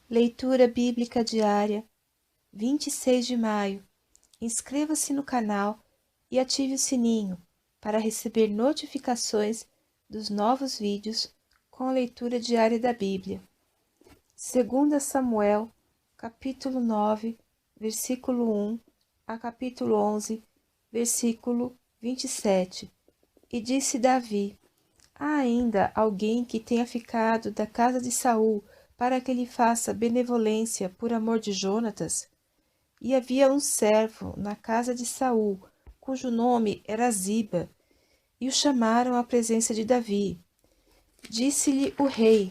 Leitura Bíblica Diária, 26 de maio. Inscreva-se no canal e ative o sininho para receber notificações dos novos vídeos com a leitura diária da Bíblia. 2 Samuel, capítulo 9, versículo 1 a capítulo 11, versículo 27. E disse Davi: há ainda alguém que tenha ficado da casa de Saul para que lhe faça benevolência por amor de Jonatas? E havia um servo na casa de Saul, cujo nome era Ziba, e o chamaram à presença de Davi. Disse-lhe o rei: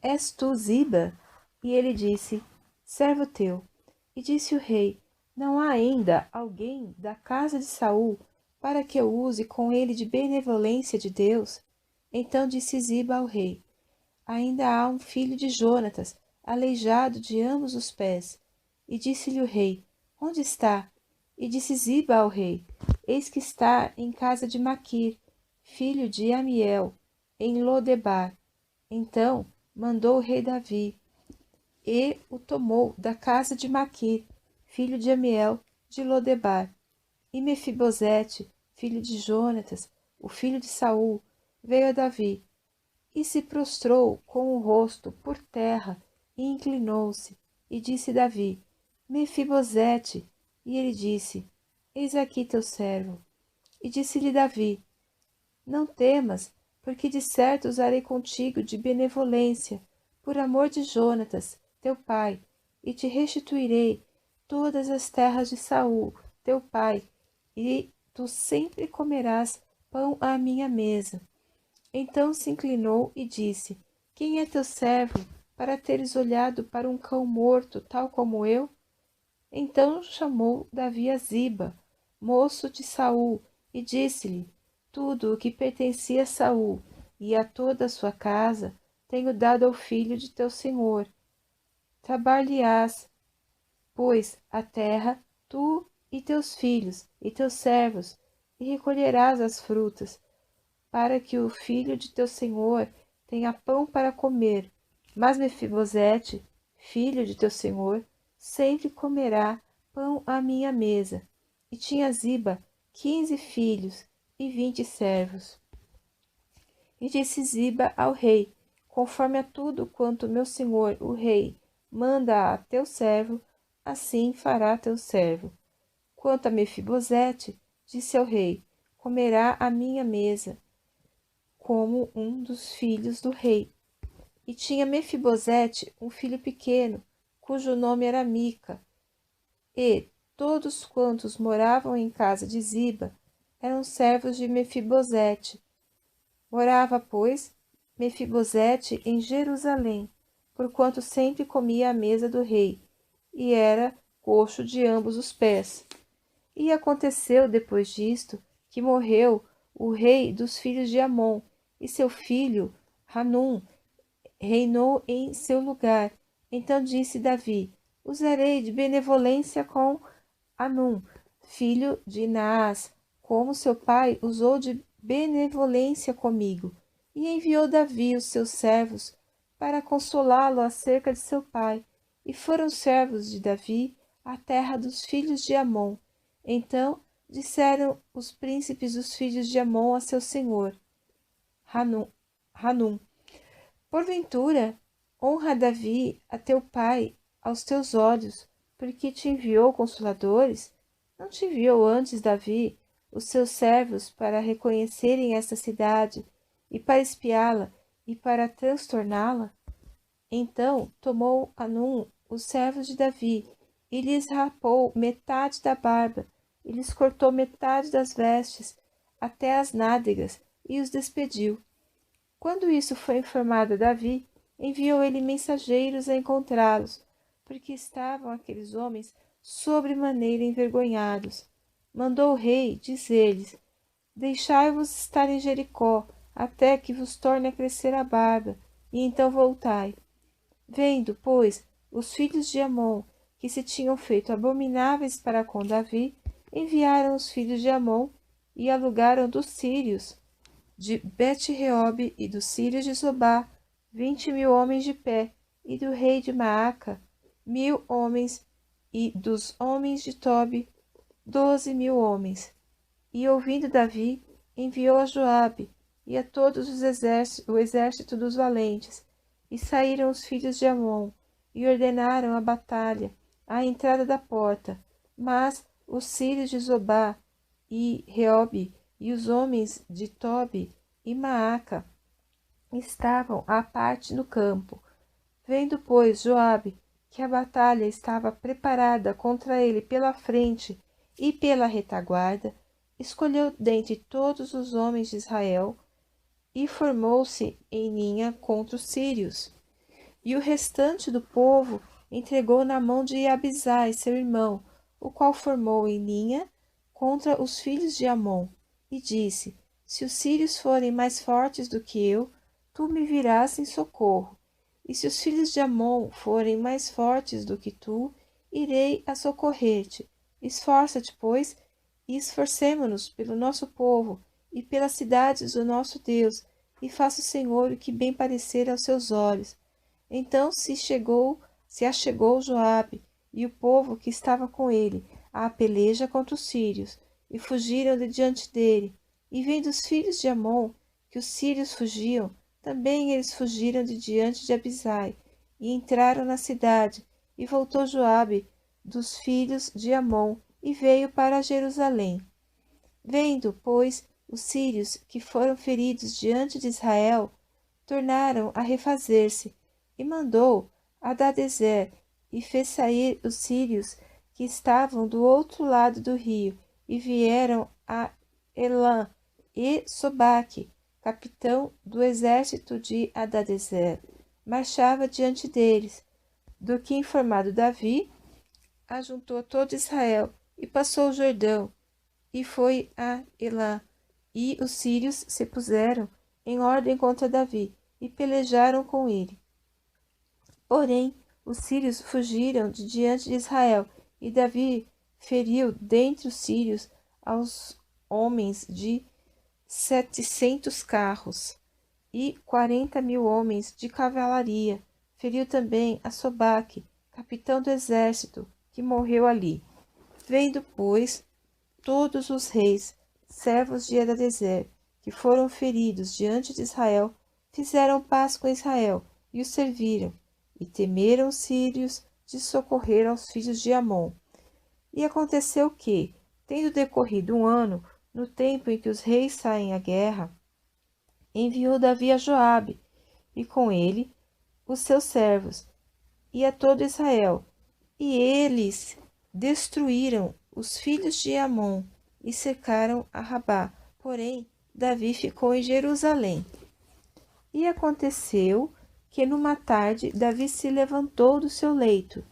és tu Ziba? E ele disse: servo teu. E disse o rei: não há ainda alguém da casa de Saul para que eu use com ele de benevolência de Deus? Então disse Ziba ao rei: ainda há um filho de Jonatas, aleijado de ambos os pés. E disse-lhe o rei: onde está? E disse Ziba ao rei: eis que está em casa de Maquir, filho de Amiel, em Lodebar. Então mandou o rei Davi, e o tomou da casa de Maquir, filho de Amiel, de Lodebar. E Mefibosete, filho de Jonatas, o filho de Saul, veio a Davi, e se prostrou com o rosto por terra, e inclinou-se, e disse Davi: Mefibosete. E ele disse: eis aqui teu servo. E disse-lhe Davi: não temas, porque de certo usarei contigo de benevolência, por amor de Jonatas, teu pai, e te restituirei todas as terras de Saul, teu pai, e tu sempre comerás pão à minha mesa. Então se inclinou e disse: quem é teu servo, para teres olhado para um cão morto, tal como eu? Então chamou Davi a Ziba, moço de Saul, e disse-lhe: tudo o que pertencia a Saul e a toda a sua casa tenho dado ao filho de teu senhor. Trabalhar-lhe-ás, pois, a terra, tu e teus filhos e teus servos, e recolherás as frutas, para que o filho de teu senhor tenha pão para comer. Mas Mefibosete, filho de teu senhor, sempre comerá pão à minha mesa. E tinha Ziba 15 filhos e 20 servos. E disse Ziba ao rei: conforme a tudo quanto meu senhor, o rei, manda a teu servo, assim fará teu servo. Quanto a Mefibosete, disse ao rei: comerá à minha mesa, como um dos filhos do rei. E tinha Mefibosete um filho pequeno, cujo nome era Mica. E todos quantos moravam em casa de Ziba eram servos de Mefibosete. Morava, pois, Mefibosete em Jerusalém, porquanto sempre comia à mesa do rei, e era coxo de ambos os pés. E aconteceu, depois disto, que morreu o rei dos filhos de Amon, e seu filho, Hanum, reinou em seu lugar. Então disse Davi: usarei de benevolência com Hanum, filho de Naás, como seu pai usou de benevolência comigo. E enviou Davi os seus servos para consolá-lo acerca de seu pai. E foram servos de Davi à terra dos filhos de Amon. Então disseram os príncipes dos filhos de Amon a seu senhor, Hanum: porventura, honra Davi a teu pai aos teus olhos, porque te enviou consoladores? Não te enviou antes Davi os seus servos para reconhecerem esta cidade, e para espiá-la, e para transtorná-la? Então tomou Hanum os servos de Davi, e lhes rapou metade da barba, e lhes cortou metade das vestes, até as nádegas, e os despediu. Quando isso foi informado a Davi, enviou ele mensageiros a encontrá-los, porque estavam aqueles homens sobremaneira envergonhados. Mandou o rei dizer-lhes: deixai-vos estar em Jericó, até que vos torne a crescer a barba, e então voltai. Vendo, pois, os filhos de Amon, que se tinham feito abomináveis para com Davi, enviaram os filhos de Amon e alugaram dos sírios de Bet-Reob e dos sírios de Zobá 20.000 homens de pé, e do rei de Maaca 1000 homens, e dos homens de Tobi 12.000 homens. E ouvindo Davi, enviou a Joabe e a todos o exército dos valentes, e saíram os filhos de Amon, e ordenaram a batalha à entrada da porta. Mas os sírios de Zobá e Reobe e os homens de Tobi e Maaca estavam à parte no campo. Vendo, pois, Joabe que a batalha estava preparada contra ele pela frente e pela retaguarda, escolheu dentre todos os homens de Israel e formou-se em linha contra os sírios. E o restante do povo entregou na mão de Abisai, seu irmão, o qual formou em linha contra os filhos de Amon, e disse: Se os sírios forem mais fortes do que eu, tu me virás em socorro. E se os filhos de Amon forem mais fortes do que tu, irei a socorrer-te. Esforça-te, pois, e esforcemo-nos pelo nosso povo e pelas cidades do nosso Deus, e faça o Senhor o que bem parecer aos seus olhos. Então se achegou Joabe e o povo que estava com ele à peleja contra os sírios, e fugiram de diante dele. E vendo os filhos de Amon que os sírios fugiam, também eles fugiram de diante de Abisai, e entraram na cidade. E voltou Joabe dos filhos de Amon, e veio para Jerusalém. Vendo, pois, os sírios que foram feridos diante de Israel, tornaram a refazer-se, e mandou Hadadezer, e fez sair os sírios que estavam do outro lado do rio, e vieram a Elã e Sobaque, capitão do exército de Hadadezer, marchava diante deles. Do que informado Davi, ajuntou todo Israel, e passou o Jordão, e foi a Elã. E os sírios se puseram em ordem contra Davi, e pelejaram com ele. Porém, os sírios fugiram de diante de Israel, e Davi feriu dentre os sírios aos homens de 700 carros e 40.000 homens de cavalaria. Feriu também a Sobaque, capitão do exército, que morreu ali. Vendo, pois, todos os reis, servos de Hadadezer, que foram feridos diante de Israel, fizeram paz com Israel e os serviram, e temeram os sírios de socorrer aos filhos de Amon. E aconteceu que, tendo decorrido um ano, no tempo em que os reis saem à guerra, enviou Davi a Joabe, e com ele os seus servos, e a todo Israel, e eles destruíram os filhos de Amon e cercaram a Rabá. Porém, Davi ficou em Jerusalém. E aconteceu que numa tarde Davi se levantou do seu leito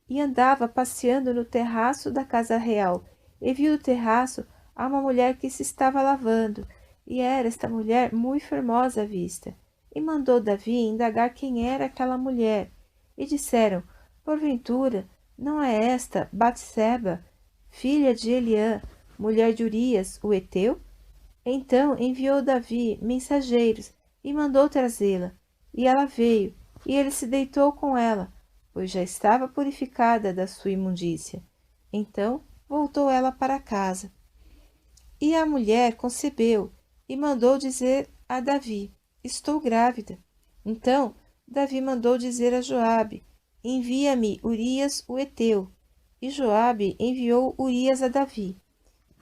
e andava passeando no terraço da casa real, e viu no terraço a uma mulher que se estava lavando, e era esta mulher muito formosa à vista. E mandou Davi indagar quem era aquela mulher. E disseram: Porventura, não é esta Batseba, filha de Eliã, mulher de Urias, o heteu? Então enviou Davi mensageiros e mandou trazê-la. E ela veio, e ele se deitou com ela, pois já estava purificada da sua imundícia. Então voltou ela para casa. E a mulher concebeu, e mandou dizer a Davi: Estou grávida. Então Davi mandou dizer a Joabe: Envia-me Urias o heteu. E Joabe enviou Urias a Davi.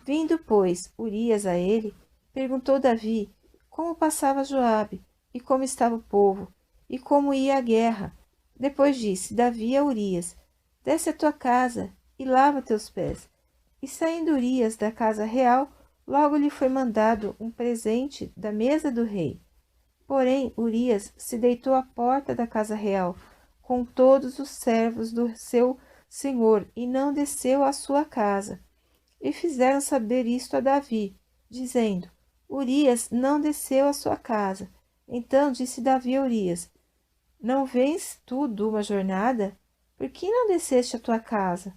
Vindo, pois, Urias a ele, perguntou Davi como passava Joabe, e como estava o povo, e como ia a guerra. Depois disse Davi a Urias: Desce à tua casa e lava teus pés. E saindo Urias da casa real, logo lhe foi mandado um presente da mesa do rei. Porém, Urias se deitou à porta da casa real, com todos os servos do seu senhor, e não desceu à sua casa. E fizeram saber isto a Davi, dizendo: Urias não desceu à sua casa. Então disse Davi a Urias: Não vens tu de uma jornada? Por que não desceste à tua casa?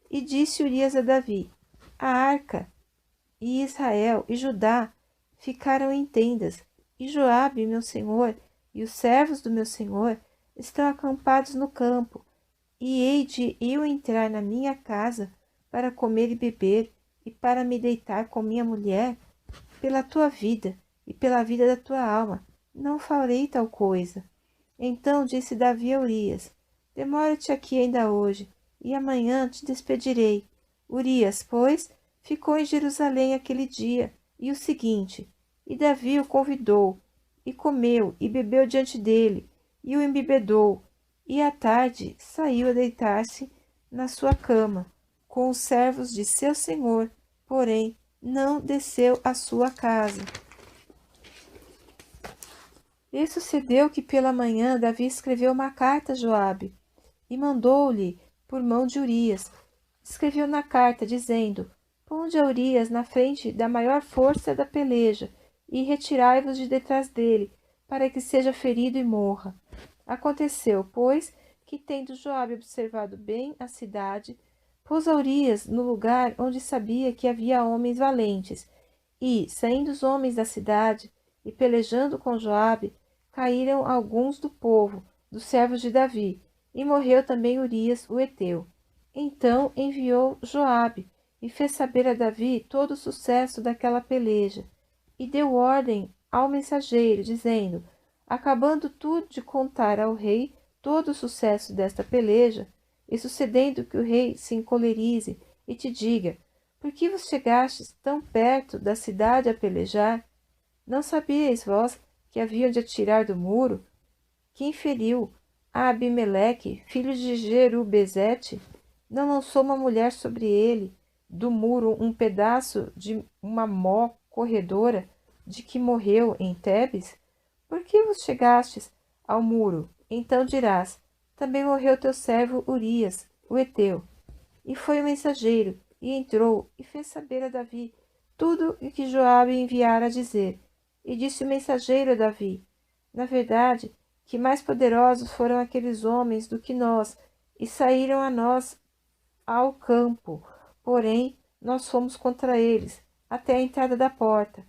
E disse Urias a Davi: A arca e Israel e Judá ficaram em tendas, e Joabe, meu senhor, e os servos do meu senhor estão acampados no campo, e hei de eu entrar na minha casa para comer e beber, e para me deitar com minha mulher? Pela tua vida e pela vida da tua alma, não farei tal coisa. Então disse Davi a Urias: Demora-te aqui ainda hoje, e amanhã te despedirei. Urias, pois, ficou em Jerusalém aquele dia e o seguinte, e Davi o convidou, e comeu e bebeu diante dele, e o embebedou, e à tarde saiu a deitar-se na sua cama, com os servos de seu senhor, porém não desceu à sua casa. E sucedeu que pela manhã Davi escreveu uma carta a Joabe, e mandou-lhe por mão de Urias. Escreveu na carta, dizendo: Ponde a Urias na frente da maior força da peleja, e retirai-vos de detrás dele, para que seja ferido e morra. Aconteceu, pois, que, tendo Joabe observado bem a cidade, pôs a Urias no lugar onde sabia que havia homens valentes, e, saindo os homens da cidade, e pelejando com Joabe, caíram alguns do povo, dos servos de Davi, e morreu também Urias o heteu. Então enviou Joabe, e fez saber a Davi todo o sucesso daquela peleja, e deu ordem ao mensageiro, dizendo: Acabando tu de contar ao rei todo o sucesso desta peleja, e sucedendo que o rei se encolerize e te diga: Por que vos chegastes tão perto da cidade a pelejar? Não sabíeis vós que haviam de atirar do muro? Quem feriu a Abimeleque, filho de Jerubezete? Não lançou uma mulher sobre ele, do muro um pedaço de uma mó corredora, de que morreu em Tebes? Por que vos chegastes ao muro? Então dirás: Também morreu teu servo Urias, o heteu. E foi o mensageiro, e entrou, e fez saber a Davi tudo o que Joabe enviara a dizer. E disse o mensageiro a Davi: Na verdade, que mais poderosos foram aqueles homens do que nós, e saíram a nós ao campo. Porém, nós fomos contra eles, até a entrada da porta.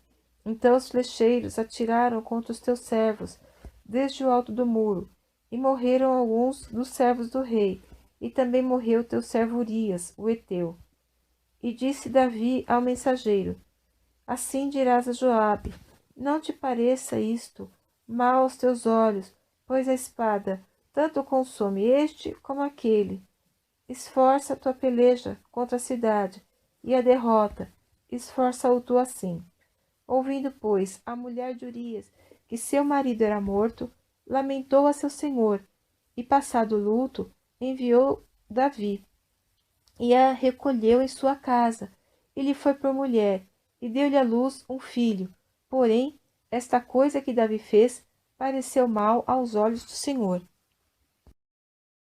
Então os flecheiros atiraram contra os teus servos, desde o alto do muro, e morreram alguns dos servos do rei, e também morreu teu servo Urias, o heteu. E disse Davi ao mensageiro: Assim dirás a Joabe: Não te pareça isto mal aos teus olhos, pois a espada tanto consome este como aquele. Esforça a tua peleja contra a cidade, e a derrota, esforça-o tu assim. Ouvindo, pois, a mulher de Urias que seu marido era morto, lamentou a seu senhor, e passado o luto, enviou Davi, e a recolheu em sua casa, e lhe foi por mulher, e deu-lhe à luz um filho. Porém, esta coisa que Davi fez pareceu mal aos olhos do Senhor.